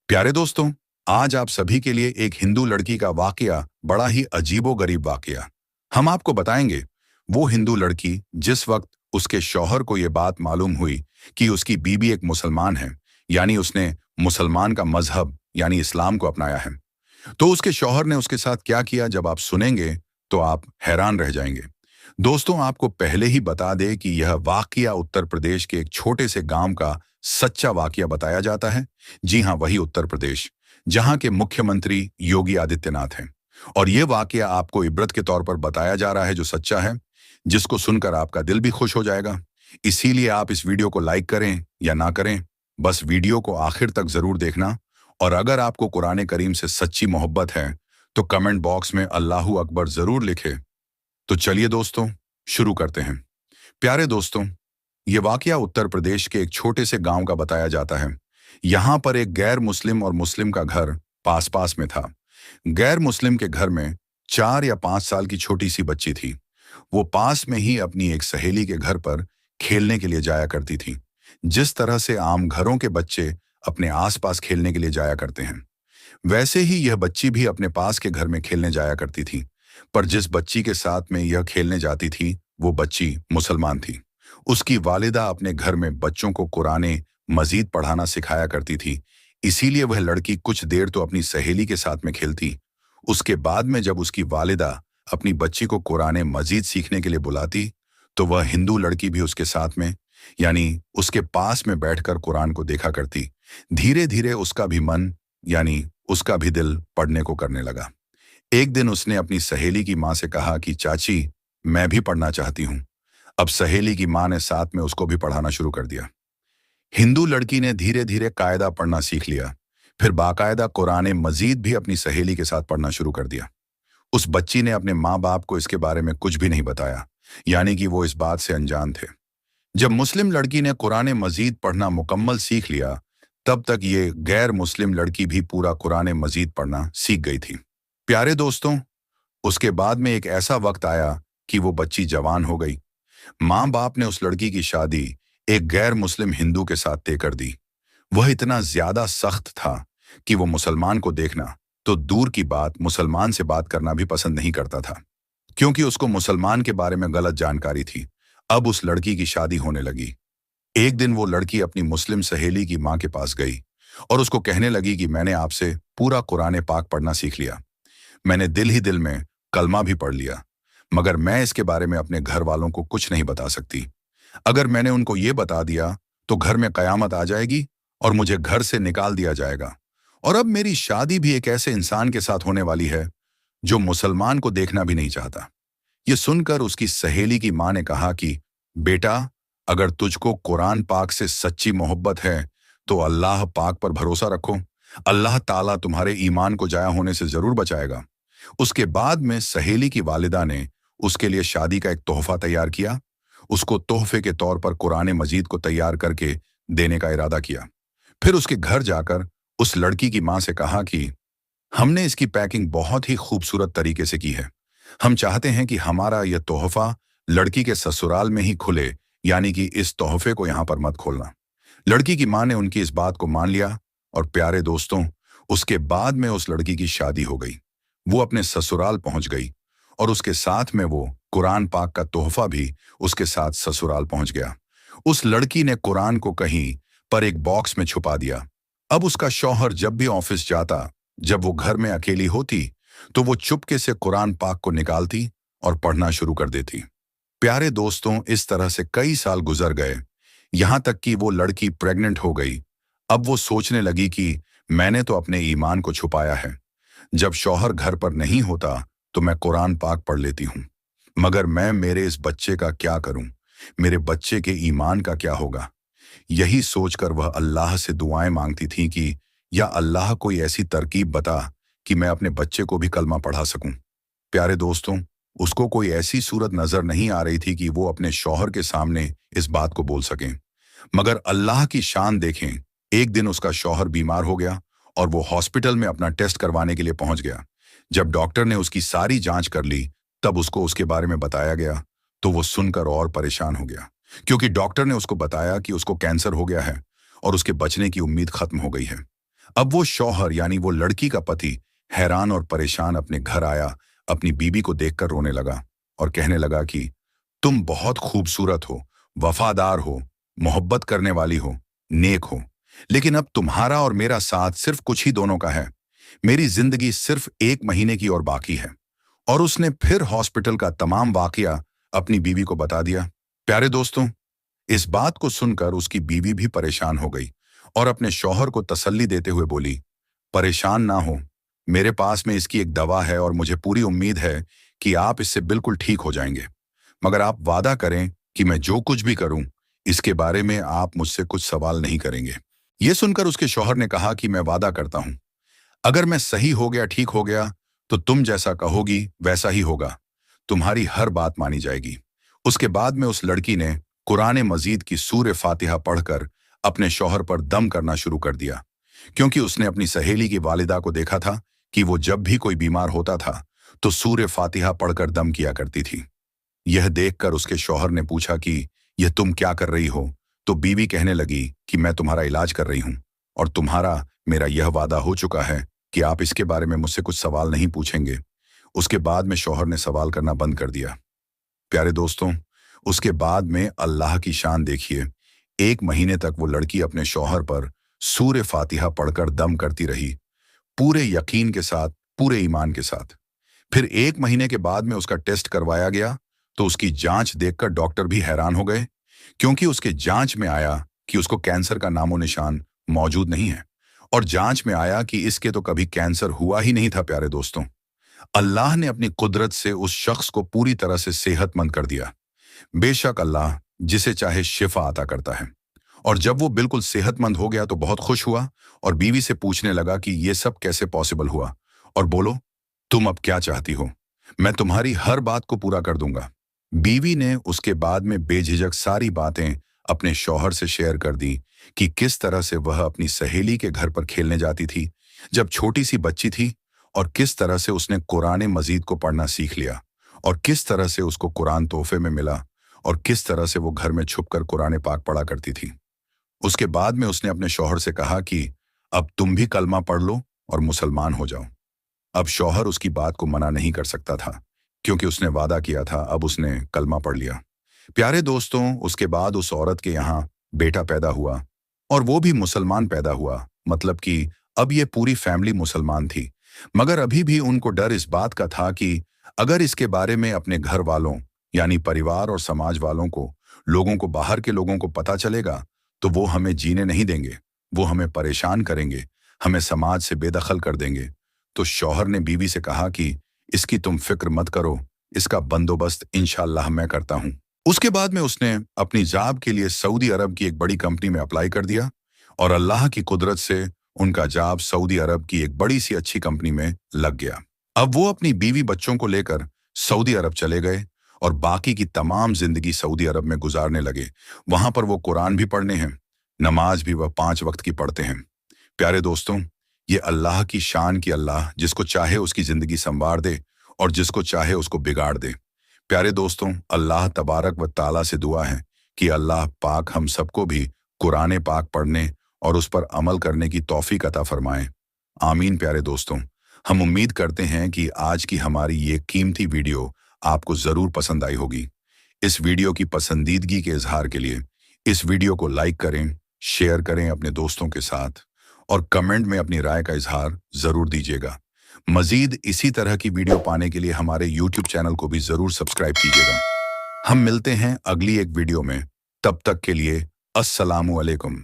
प्यारे दोस्तों, आज आप सभी के लिए एक हिंदू लड़की का वाकया, बड़ा ही अजीबो-गरीब वाकया हम आपको बताएंगे। वो हिंदू लड़की जिस वक्त उसके शौहर को ये बात मालूम हुई कि उसकी बीवी एक मुसलमान है, यानी उसने मुसलमान का मजहब यानी इस्लाम को अपनाया है, तो उसके शौहर ने उसके साथ क्या किया, जब आप सुनेंगे तो आप हैरान रह जाएंगे। दोस्तों, आपको पहले ही बता दें कि यह वाकया उत्तर प्रदेश के एक छोटे से गांव का सच्चा वाकया बताया जाता है। जी हां, वही उत्तर प्रदेश, जहां के मुख्यमंत्री योगी आदित्यनाथ हैं। और यह वाकया आपको इबरत के तौर पर बताया जा रहा है, जो सच्चा है, जिसको सुनकर आपका दिल भी खुश हो जाएगा। इसीलिए आप इस वीडियो को लाइक करें या ना करें, बस वीडियो को आखिर तक जरूर देखना। और अगर आपको कुरान करीम से सच्ची मोहब्बत है तो कमेंट बॉक्स में अल्लाहू अकबर जरूर लिखे। तो चलिए दोस्तों, शुरू करते हैं। प्यारे दोस्तों, ये वाकया उत्तर प्रदेश के एक छोटे से गांव का बताया जाता है। यहाँ पर एक गैर मुस्लिम और मुस्लिम का घर पास पास में था। गैर मुस्लिम के घर में 4 या 5 साल की छोटी सी बच्ची थी। वो पास में ही अपनी एक सहेली के घर पर खेलने के लिए जाया करती थी, जिस तरह से आम घरों के बच्चे अपने आसपास खेलने के लिए जाया करते हैं। वैसे ही यह बच्ची भी अपने पास के घर में खेलने जाया करती थी। पर जिस बच्ची के साथ में यह खेलने जाती थी, वो बच्ची मुसलमान थी। उसकी वालिदा अपने घर में बच्चों को कुराने मजीद पढ़ाना सिखाया करती थी। इसीलिए वह लड़की कुछ देर तो अपनी सहेली के साथ में खेलती। उसके बाद में जब उसकी वालिदा अपनी बच्ची को कुराने मजीद सीखने के लिए बुलाती, तो वह हिंदू लड़की भी उसके साथ में, यानी उसके पास में बैठकर कुरान को देखा करती। धीरे धीरे उसका भी मन, यानी उसका भी दिल पढ़ने को करने लगा। एक दिन उसने अपनी सहेली की मां से कहा कि चाची, मैं भी पढ़ना चाहती हूं। अब सहेली की मां ने साथ में उसको भी पढ़ाना शुरू कर दिया। हिंदू लड़की ने धीरे धीरे कायदा पढ़ना सीख लिया। फिर बाकायदा कुरान मजीद भी अपनी सहेली के साथ पढ़ना शुरू कर दिया। उस बच्ची ने अपने माँ बाप को इसके बारे में कुछ भी नहीं बताया, यानी कि वो इस बात से अनजान थे। जब मुस्लिम लड़की ने कुरान मजीद पढ़ना मुकम्मल सीख लिया, तब तक ये गैर मुस्लिम लड़की भी पूरा कुरान मजीद पढ़ना सीख गई थी। प्यारे दोस्तों, उसके बाद में एक ऐसा वक्त आया कि वो बच्ची जवान हो गई। माँ बाप ने उस लड़की की शादी एक गैर मुस्लिम हिंदू के साथ तय कर दी। वह इतना ज्यादा सख्त था कि वो मुसलमान को देखना तो दूर की बात, मुसलमान से बात करना भी पसंद नहीं करता था, क्योंकि उसको मुसलमान के बारे में गलत जानकारी थी। अब उस लड़की की शादी होने लगी। एक दिन वो लड़की अपनी मुस्लिम सहेली की माँ के पास गई और उसको कहने लगी कि मैंने आपसे पूरा कुरान पाक पढ़ना सीख लिया। मैंने दिल ही दिल में कलमा भी पढ़ लिया, मगर मैं इसके बारे में अपने घर वालों को कुछ नहीं बता सकती। अगर मैंने उनको ये बता दिया तो घर में कयामत आ जाएगी और मुझे घर से निकाल दिया जाएगा। और अब मेरी शादी भी एक ऐसे इंसान के साथ होने वाली है जो मुसलमान को देखना भी नहीं चाहता। ये सुनकर उसकी सहेली की मां ने कहा कि बेटा, अगर तुझको कुरान पाक से सच्ची मोहब्बत है तो अल्लाह पाक पर भरोसा रखो। अल्लाह ताला तुम्हारे ईमान को जाया होने से जरूर बचाएगा। उसके बाद में सहेली की वालिदा ने उसके लिए शादी का एक तोहफा तैयार किया। उसको तोहफे के तौर पर कुरान मजीद को तैयार करके देने का इरादा किया। फिर उसके घर जाकर उस लड़की की मां से कहा कि हमने इसकी पैकिंग बहुत ही खूबसूरत तरीके से की है। हम चाहते हैं कि हमारा यह तोहफा लड़की के ससुराल में ही खुले, यानी कि इस तोहफे को यहां पर मत खोलना। लड़की की मां ने उनकी इस बात को मान लिया। और प्यारे दोस्तों, उसके बाद में उस लड़की की शादी हो गई। वो अपने ससुराल पहुंच गई और उसके साथ में वो कुरान पाक का तोहफा भी उसके साथ ससुराल पहुंच गया। उस लड़की ने कुरान को कहीं पर एक बॉक्स में छुपा दिया। अब उसका शौहर जब भी ऑफिस जाता, जब वो घर में अकेली होती, तो वो चुपके से कुरान पाक को निकालती और पढ़ना शुरू कर देती। प्यारे दोस्तों, इस तरह से कई साल गुजर गए, यहां तक कि वो लड़की प्रेग्नेंट हो गई। अब वो सोचने लगी कि मैंने तो अपने ईमान को छुपाया है। जब शौहर घर पर नहीं होता तो मैं कुरान पाक पढ़ लेती हूँ, मगर मैं मेरे इस बच्चे का क्या करूं? मेरे बच्चे के ईमान का क्या होगा? यही सोचकर वह अल्लाह से दुआएं मांगती थी कि या अल्लाह कोई ऐसी तरकीब बता कि मैं अपने बच्चे को भी कलमा पढ़ा सकूं। प्यारे दोस्तों, उसको कोई ऐसी सूरत नजर नहीं आ रही थी कि वो अपने शौहर के सामने इस बात को बोल सकें। मगर अल्लाह की शान देखें, एक दिन उसका शौहर बीमार हो गया और वो हॉस्पिटल में अपना टेस्ट करवाने के लिए पहुंच गया। जब डॉक्टर ने उसकी सारी जांच कर ली, तब उसको उसके बारे में बताया गया, तो वो सुनकर और परेशान हो गया, क्योंकि डॉक्टर ने उसको बताया कि उसको कैंसर हो गया है और उसके बचने की उम्मीद खत्म हो गई है। अब वो शौहर यानी वो लड़की का पति हैरान और परेशान अपने घर आया, अपनी बीवी को देखकर रोने लगा और कहने लगा कि तुम बहुत खूबसूरत हो, वफादार हो, मोहब्बत करने वाली हो, नेक हो, लेकिन अब तुम्हारा और मेरा साथ सिर्फ कुछ ही दोनों का है। मेरी जिंदगी सिर्फ 1 महीने की और बाकी है। और उसने फिर हॉस्पिटल का तमाम वाकया अपनी बीवी को बता दिया। प्यारे दोस्तों, इस बात को सुनकर उसकी बीवी भी परेशान हो गई और अपने शौहर को तसल्ली देते हुए बोली, परेशान ना हो, मेरे पास में इसकी एक दवा है और मुझे पूरी उम्मीद है कि आप इससे बिल्कुल ठीक हो जाएंगे। मगर आप वादा करें कि मैं जो कुछ भी करूं, इसके बारे में आप मुझसे कुछ सवाल नहीं करेंगे। यह सुनकर उसके शौहर ने कहा कि मैं वादा करता हूं, अगर मैं सही हो गया, ठीक हो गया, तो तुम जैसा कहोगी वैसा ही होगा। तुम्हारी हर बात मानी जाएगी। उसके बाद में उस लड़की ने कुरान मजीद की सूरह फातिहा पढ़कर अपने शौहर पर दम करना शुरू कर दिया, क्योंकि उसने अपनी सहेली की वालिदा को देखा था कि वो जब भी कोई बीमार होता था तो सूरह फातिहा पढ़कर दम किया करती थी। यह देखकर उसके शौहर ने पूछा कि यह तुम क्या कर रही हो? तो बीवी कहने लगी कि मैं तुम्हारा इलाज कर रही हूं और तुम्हारा मेरा यह वादा हो चुका है कि आप इसके बारे में मुझसे कुछ सवाल नहीं पूछेंगे। उसके बाद में शौहर ने सवाल करना बंद कर दिया। प्यारे दोस्तों, उसके बाद में अल्लाह की शान देखिए। 1 महीने तक वो लड़की अपने शौहर पर सूरह फातिहा पढ़कर दम करती रही, पूरे यकीन के साथ, पूरे ईमान के साथ। फिर 1 महीने के बाद में उसका टेस्ट करवाया गया तो उसकी जांच देखकर डॉक्टर भी हैरान हो गए, क्योंकि उसके जांच में आया कि उसको कैंसर का नामो निशान मौजूद नहीं है और जांच में आया कि इसके तो कभी कैंसर हुआ ही नहीं था। प्यारे दोस्तों, अल्लाह ने अपनी कुदरत से उस शख्स को पूरी तरह से सेहतमंद कर दिया। बेशक अल्लाह जिसे चाहे शिफा अता करता है। और जब वो बिल्कुल सेहतमंद हो गया तो बहुत खुश हुआ और बीवी से पूछने लगा कि ये सब कैसे पॉसिबल हुआ, और बोलो तुम अब क्या चाहती हो, मैं तुम्हारी हर बात को पूरा कर दूंगा। बीवी ने उसके बाद में बेझिझक सारी बातें अपने शौहर से शेयर कर दी कि किस तरह से वह अपनी सहेली के घर पर खेलने जाती थी जब छोटी सी बच्ची थी, और किस तरह से उसने कुरान मजीद को पढ़ना सीख लिया, और किस तरह से उसको कुरान तोहफे में मिला, और किस तरह से वो घर में छुपकर कुरान पाक पढ़ा करती थी। उसके बाद में उसने अपने शौहर से कहा कि अब तुम भी कलमा पढ़ लो और मुसलमान हो जाओ। अब शौहर उसकी बात को मना नहीं कर सकता था, क्योंकि उसने वादा किया था। अब उसने कलमा पढ़ लिया। प्यारे दोस्तों, उसके बाद उस औरत के यहाँ बेटा पैदा हुआ और वो भी मुसलमान पैदा हुआ, मतलब कि अब ये पूरी फैमिली मुसलमान थी। मगर अभी भी उनको डर इस बात का था कि अगर इसके बारे में अपने घर वालों यानी परिवार और समाज वालों को, लोगों को, बाहर के लोगों को पता चलेगा तो वो हमें जीने नहीं देंगे, वो हमें परेशान करेंगे, हमें समाज से बेदखल कर देंगे। तो शौहर ने बीवी से कहा कि इसकी तुम फिक्र मत करो, इसका बंदोबस्त इंशाअल्लाह मैं करता हूं। उसके बाद में उसने अपनी जॉब के लिए सऊदी अरब की एक बड़ी कंपनी में अप्लाई कर दिया और अल्लाह की कुदरत से उनका जॉब सऊदी अरब की एक बड़ी सी अच्छी कंपनी में लग गया। अब वो अपनी बीवी बच्चों को लेकर सऊदी अरब चले गए और बाकी की तमाम जिंदगी सऊदी अरब में गुजारने लगे। वहां पर वो कुरान भी पढ़ने हैं, नमाज भी वह 5 वक्त की पढ़ते हैं। प्यारे दोस्तों, ये अल्लाह की शान की अल्लाह जिसको चाहे उसकी जिंदगी संवार दे और जिसको चाहे उसको बिगाड़ दे। प्यारे दोस्तों, अल्लाह तबारक व ताला से दुआ है कि अल्लाह पाक हम सबको भी कुरान पाक पढ़ने और उस पर अमल करने की तौफीक अता फरमाए। आमीन। प्यारे दोस्तों, हम उम्मीद करते हैं कि आज की हमारी ये कीमती वीडियो आपको जरूर पसंद आई होगी। इस वीडियो की पसंदीदगी के इजहार के लिए इस वीडियो को लाइक करें, शेयर करें अपने दोस्तों के साथ और कमेंट में अपनी राय का इजहार जरूर दीजिएगा। मजीद इसी तरह की वीडियो पाने के लिए हमारे YouTube चैनल को भी जरूर सब्सक्राइब कीजिएगा। हम मिलते हैं अगली एक वीडियो में, तब तक के लिए अस्सलामु अलैकुम।